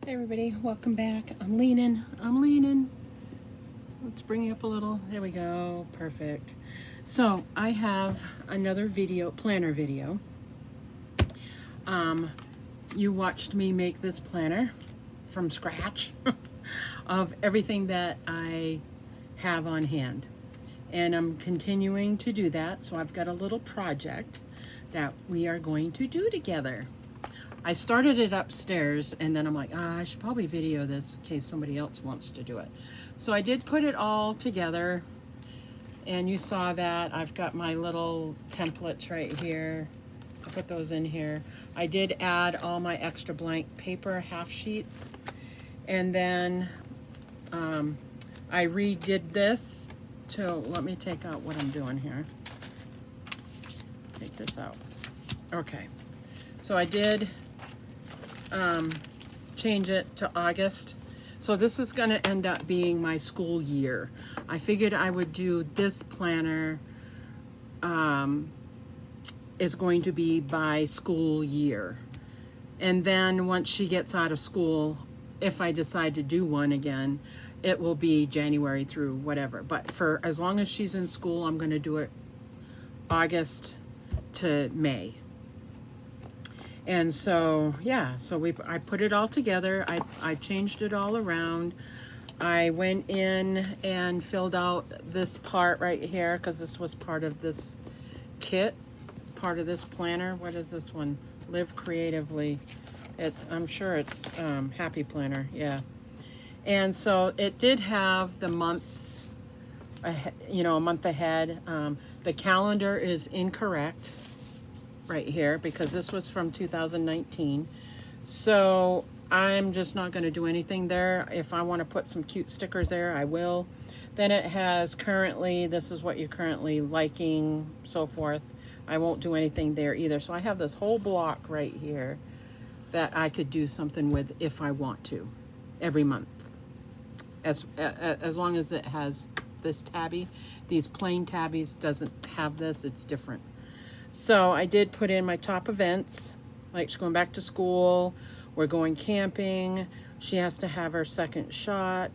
Hey everybody, welcome back. I'm leaning. Let's bring you up a little. There we go, perfect. So I have another video, planner video. You watched me make this planner from scratch of everything that I have on hand. And I'm continuing to do that, so I've got a little project that we are going to do together. I started it upstairs and then I'm like, I should probably video this in case somebody else wants to do it. So I did put it all together and you saw that. I've got my little templates right here. I put those in here. I did add all my extra blank paper half sheets, and then I redid this to, let me take out what I'm doing here. Take this out. Okay, so I did change it to August. So this is going to end up being my school year. I figured I would do this planner is going to be by school year. And then once she gets out of school, if I decide to do one again, it will be January through whatever. But for as long as she's in school, I'm going to do it August to May. And so, yeah, so I put it all together. I changed it all around. I went in and filled out this part right here because this was part of this kit, part of this planner. What is this one? Live Creatively. I'm sure it's Happy Planner, yeah. And so it did have the month, a month ahead. The calendar is incorrect right here because this was from 2019. So I'm just not going to do anything there. If I want to put some cute stickers there, I will. Then it has currently, this is what you're currently liking, so forth. I won't do anything there either. So I have this whole block right here that I could do something with if I want to every month. As long as it has this tabby. These plain tabbies doesn't have this, it's different. So I did put in my top events, like she's going back to school, we're going camping, she has to have her second shot,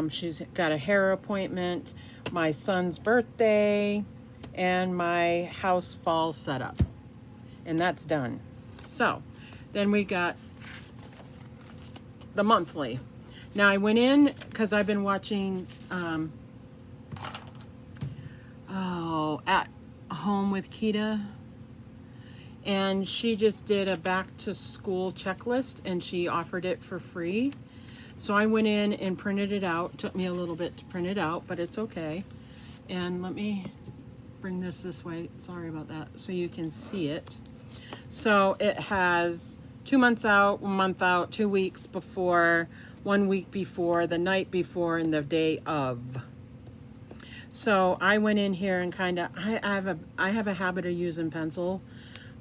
she's got a hair appointment, my son's birthday, and my house fall setup. And that's done. So then we got the monthly. Now I went in, because I've been watching At Home with Kita, and she just did a back to school checklist and she offered it for free. So I went in and printed it out. Took me a little bit to print it out, but it's okay. And let me bring this way, sorry about that, so you can see it. So it has 2 months out, 1 month out, 2 weeks before, 1 week before, the night before, and the day of. So I went in here and kind of, I have a habit of using pencil.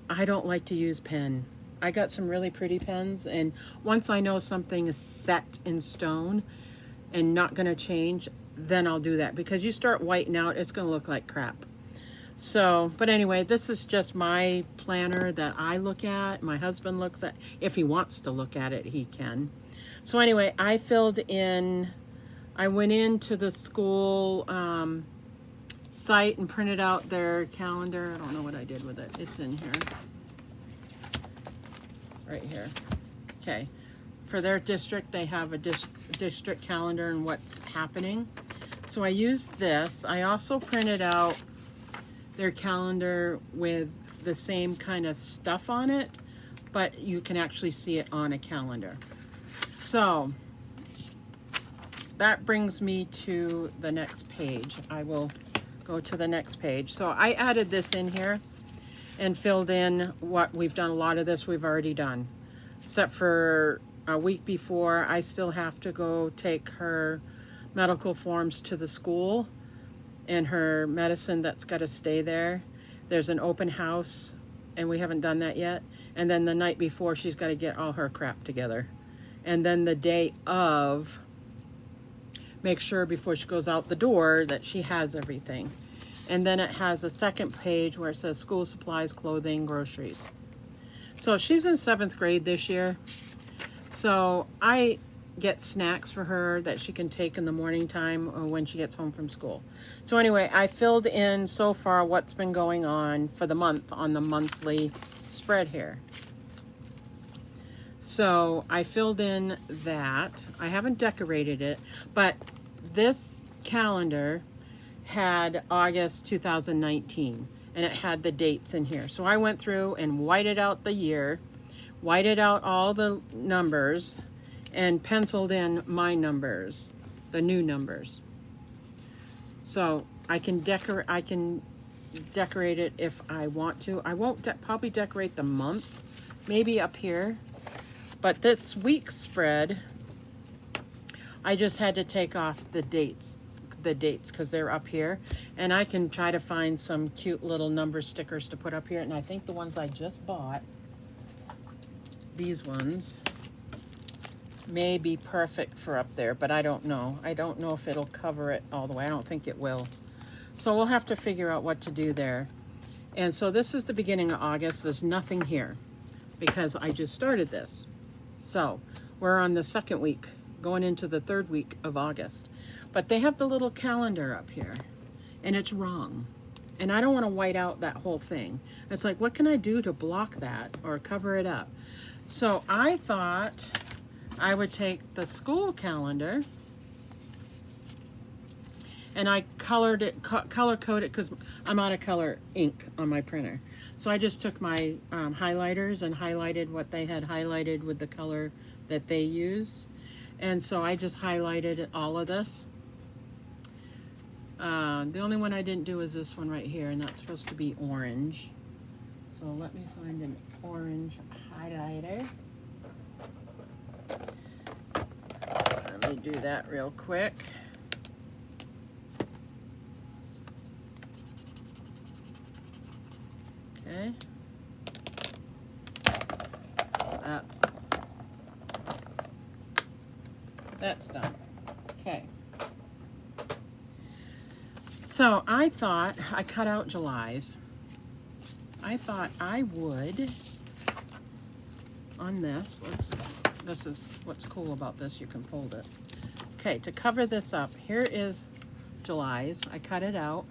I don't like to use pen. I got some really pretty pens, and once I know something is set in stone and not going to change, then I'll do that, because you start whiting out, it's going to look like crap. So, but anyway, this is just my planner that I look at. My husband looks at, if he wants to look at it, he can. So anyway, I filled in, I went into the school site and printed out their calendar. I don't know what I did with it. It's in here. Right here. Okay. For their district, they have a district calendar and what's happening. So I used this. I also printed out their calendar with the same kind of stuff on it, but you can actually see it on a calendar. So that brings me to the next page. I will go to the next page. So I added this in here and filled in what we've done. A lot of this we've already done, except for a week before. I still have to go take her medical forms to the school and her medicine that's got to stay there. There's an open house and we haven't done that yet. And then the night before, she's got to get all her crap together. And then the day of, make sure before she goes out the door that she has everything. And then it has a second page where it says school supplies, clothing, groceries. So she's in 7th grade this year. So I get snacks for her that she can take in the morning time or when she gets home from school. So anyway, I filled in so far what's been going on for the month on the monthly spread here. So I filled in that. I haven't decorated it, but this calendar had August 2019 and it had the dates in here. So I went through and whited out the year, whited out all the numbers, and penciled in my numbers, the new numbers. So I can decorate it if I want to. I won't probably decorate the month, maybe up here. But this week's spread, I just had to take off the dates because they're up here. And I can try to find some cute little number stickers to put up here. And I think the ones I just bought, these ones, may be perfect for up there, but I don't know. I don't know if it'll cover it all the way. I don't think it will. So we'll have to figure out what to do there. And so this is the beginning of August. There's nothing here because I just started this. So we're on the second week, going into the third week of August. But they have the little calendar up here, and it's wrong. And I don't want to white out that whole thing. It's like, what can I do to block that or cover it up? So I thought I would take the school calendar and I colored it, color coded, because I'm out of color ink on my printer. So I just took my highlighters and highlighted what they had highlighted with the color that they used. And so I just highlighted all of this. The only one I didn't do is this one right here, and that's supposed to be orange. So let me find an orange highlighter. Let me do that real quick. Okay. That's done. Okay. So I thought, I cut out July's. I thought I would, on this, this is what's cool about this, you can fold it. Okay, to cover this up, here is July's. I cut it out,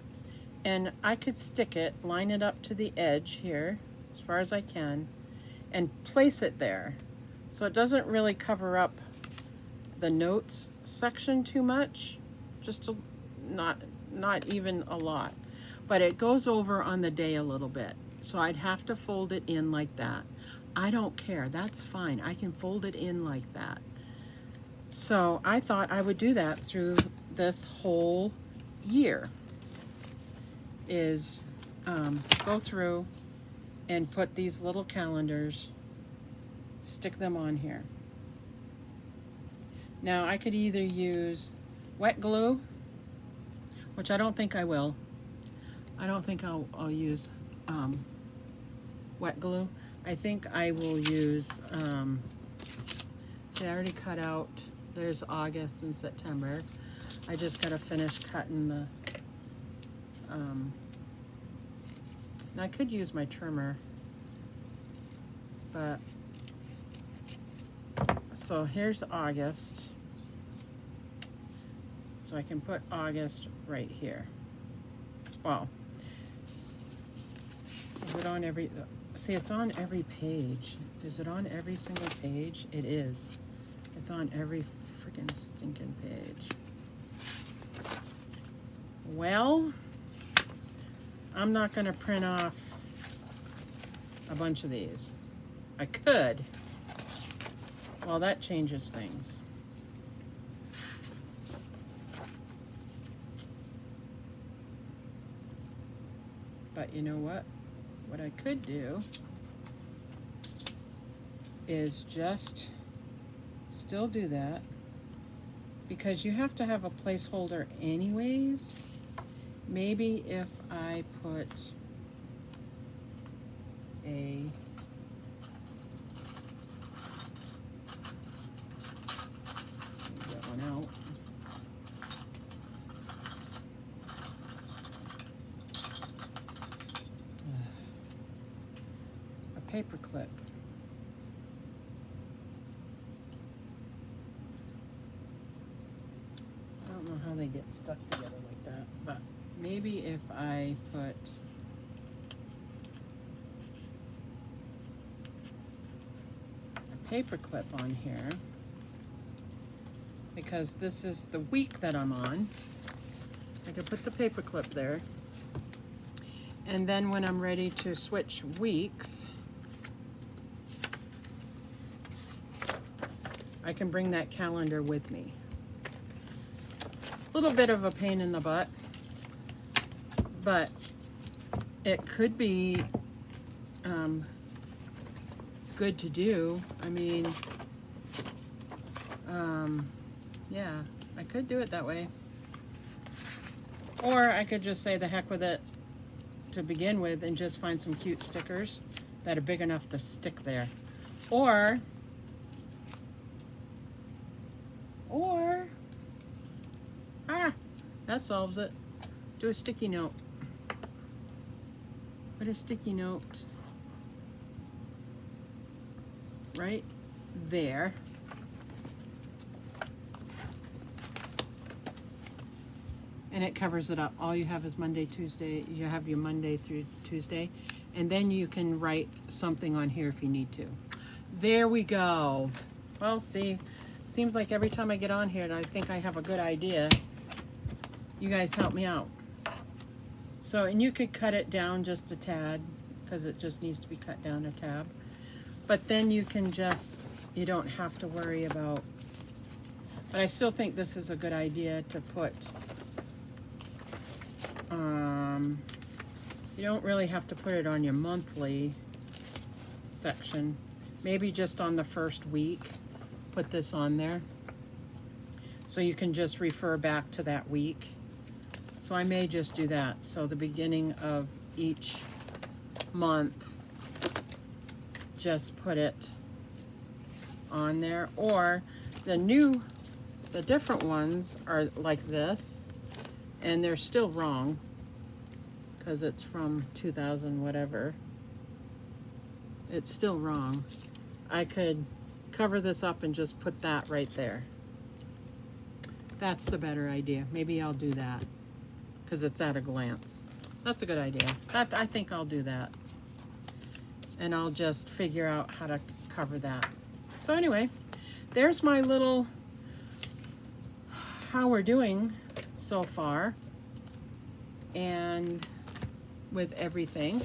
and I could stick it, line it up to the edge here, as far as I can, and place it there. So it doesn't really cover up the notes section too much, just to, not even a lot, but it goes over on the day a little bit. So I'd have to fold it in like that. I don't care, that's fine. I can fold it in like that. So I thought I would do that through this whole year, is go through and put these little calendars, stick them on here. Now I could either use wet glue, which I don't think I will. I don't think I'll use wet glue. I think I will use, see, I already cut out, there's August and September. I just gotta finish cutting the, and I could use my trimmer, but, so here's August. So I can put August right here. Well, is it on every, see, it's on every page. Is it on every single page? It is. It's on every freaking stinking page. Well, I'm not gonna print off a bunch of these. I could. Well, that changes things. But you know what? What I could do is just still do that, because you have to have a placeholder anyways. Maybe if I put a get one out. A paper clip. get stuck together like that. But maybe if I put a paper clip on here, because this is the week that I'm on, I could put the paper clip there. And then when I'm ready to switch weeks, I can bring that calendar with me. A little bit of a pain in the butt, but it could be good to do. I mean, yeah, I could do it that way. Or I could just say the heck with it to begin with and just find some cute stickers that are big enough to stick there. Or that solves it. Do a sticky note. Put a sticky note right there. And it covers it up. All you have is Monday, Tuesday. You have your Monday through Tuesday. And then you can write something on here if you need to. There we go. Well, see, seems like every time I get on here and I think I have a good idea, you guys help me out. So, and you could cut it down just a tad because it just needs to be cut down a tab. But then you can just, you don't have to worry about, but I still think this is a good idea to put, you don't really have to put it on your monthly section. Maybe just on the first week, put this on there. So you can just refer back to that week. So I may just do that. So the beginning of each month, just put it on there. Or the different ones are like this, and they're still wrong because it's from 2000 whatever. It's still wrong. I could cover this up and just put that right there. That's the better idea. Maybe I'll do that because it's at a glance. That's a good idea. I think I'll do that. And I'll just figure out how to cover that. So anyway, there's my little how we're doing so far and with everything.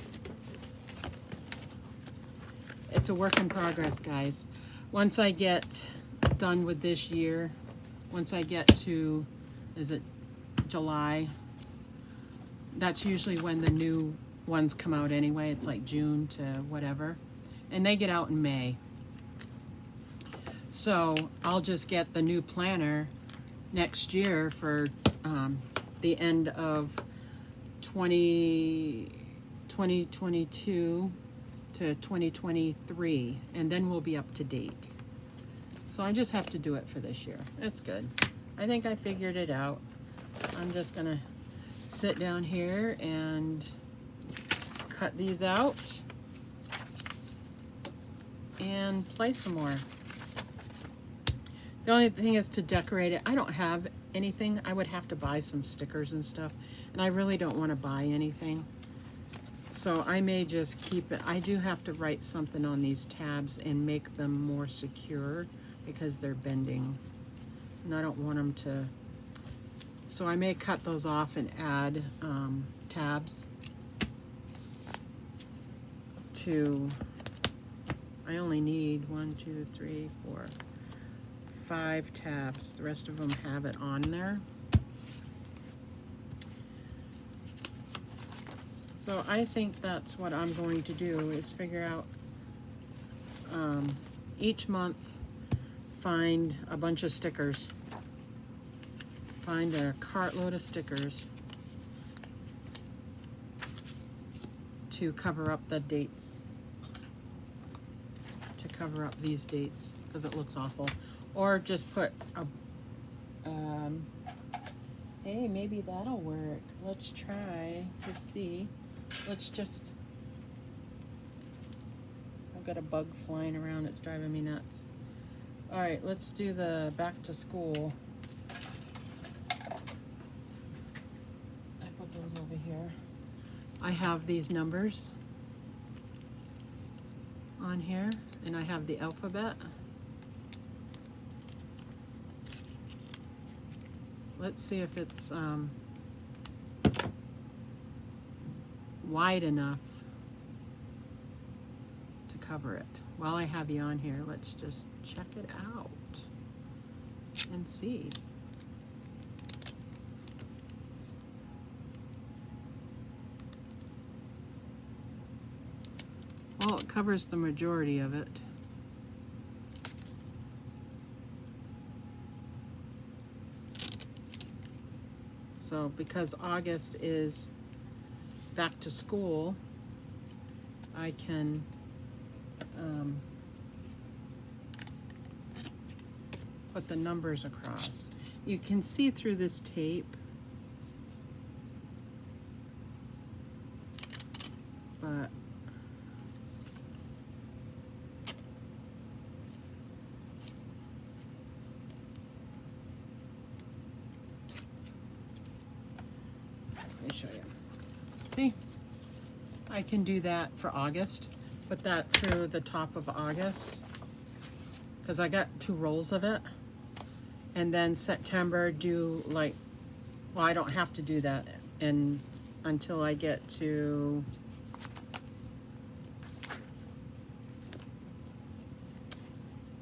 It's a work in progress, guys. Once I get done with this year, once I get to, is it July? That's usually when the new ones come out anyway. It's like June to whatever. And they get out in May. So I'll just get the new planner next year for the end of 2022 to 2023. And then we'll be up to date. So I just have to do it for this year. It's good. I think I figured it out. I'm just gonna sit down here and cut these out and play some more. The only thing is to decorate it. I don't have anything. I would have to buy some stickers and stuff, and I really don't want to buy anything. So I may just keep it. I do have to write something on these tabs and make them more secure because they're bending, and I don't want them to. So I may cut those off and add tabs to, I only need 5 tabs. The rest of them have it on there. So I think that's what I'm going to do, is figure out each month, find a bunch of stickers. Find a cartload of stickers to cover up the dates. To cover up these dates, because it looks awful. Or just put a, hey, maybe that'll work. Let's try to see. Let's just, I've got a bug flying around, it's driving me nuts. All right, let's do the back to school. have these numbers on here, and I have the alphabet. Let's see if it's wide enough to cover it. While I have you on here, let's just check it out and see. Well, it covers the majority of it. So because August is back to school, I can put the numbers across. You can see through this tape, but let me show you. See? I can do that for August. Put that through the top of August, because I got 2 rolls of it. And then September do like, well, I don't have to do that and until I get to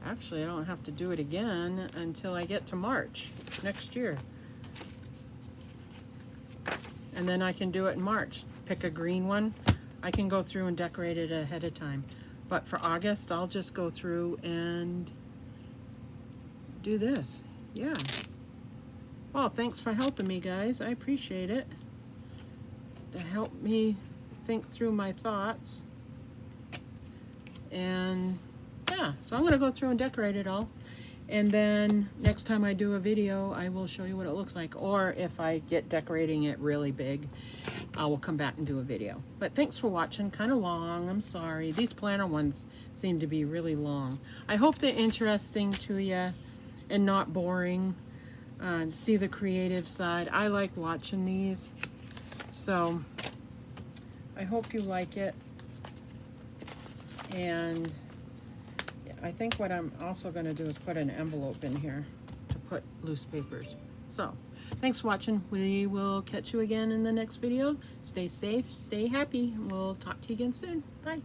actually I don't have to do it again until I get to March next year. And then I can do it in March. Pick a green one. I can go through and decorate it ahead of time. But for August, I'll just go through and do this. Yeah. Well, thanks for helping me, guys. I appreciate it. To help me think through my thoughts. And yeah, so I'm going to go through and decorate it all. And then next time I do a video, I will show you what it looks like. Or if I get decorating it really big, I will come back and do a video. But thanks for watching. Kind of long. I'm sorry. These planner ones seem to be really long. I hope they're interesting to you and not boring. See the creative side. I like watching these. So I hope you like it. And I think what I'm also going to do is put an envelope in here to put loose papers. So, thanks for watching. We will catch you again in the next video. Stay safe, stay happy. We'll talk to you again soon. Bye.